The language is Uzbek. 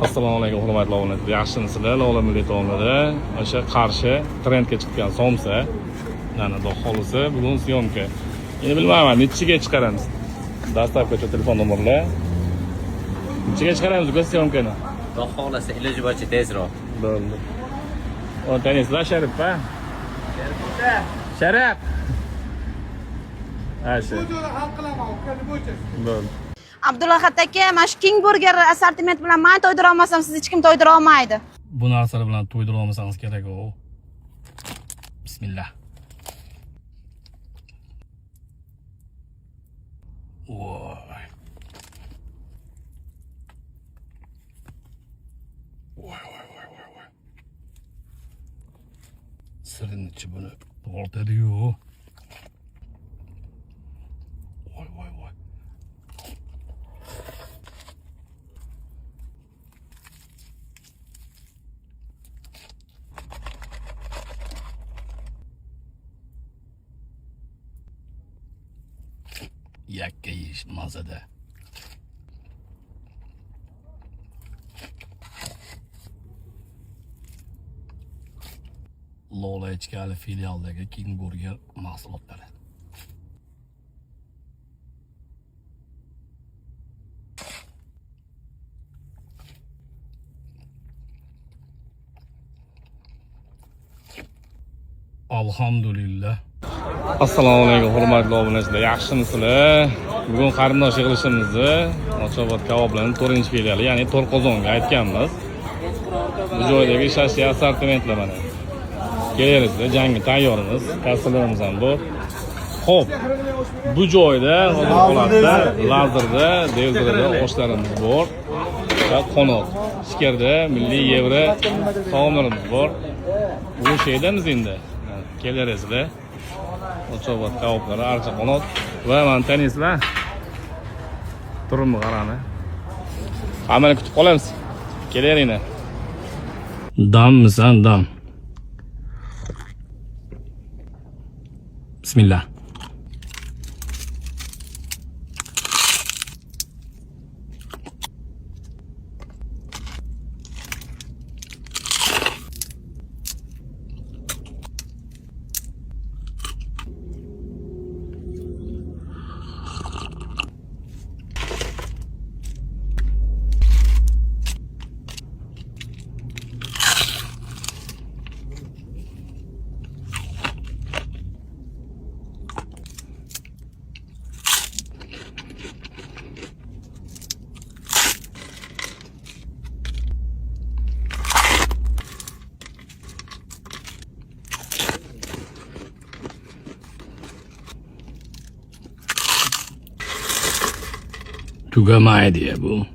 Assalomu alaykum hurmatli obunachilar. Yaxshimisizlar? Lola milliy taomlari o'sha Qarshi trendga chiqqan somsa. Mana xudo xolisa bugun syomka. Endi bilmayman, nechiga chiqaramiz. Dastavkachi telefon nomerlar. Nechiga chiqaramiz bu syomkani? Xudo xolisa iloji boricha tezroq. Bo'ldi. O'n tanislar Sharif a? Sharaf. Asha. Bo'ldi. Abdulahad aka, mana shu King Burger assortiment bilan men to'ydira olmasam, siz hech kim to'ydira olmaydi. Bu narsalar bilan to'ydira olmasangiz kerak o. Bismillah. Voy. Voy. Sirini ichi buni tortadi-yu. Voy. Yakka yeyish mazada. Lola ichkali filialdagi King Burger mahsulotlari. Alhamdulillah. Assalomu alaykum hurmatli obunachilar. Yaxshimisizlar? Bugun qarindosh yig'ilishimizni Ochobod kaboblarning 4-filiali, ya'ni To'rqozonga aytganmiz. Bu joydagi shashi assortimentlar mana. Kelaveringizlar, jangi tayyormiz, kassalarimiz ham bor. Xo'p, bu joyda hozir holatda lazerda, devzirada oshlarimiz bor. Va qo'noq, ichkarida milliy yevro taomlarimiz bor. Bu shaydamiz endi. Kelaveringizlar. Ochobod kaboblari, archa qanot va mana tanisizlar. Turibmi qarani. Hammani kutib qolamiz. Kelaveringlar. Dammisan, dam. Bismillah. Tugamaydi bu.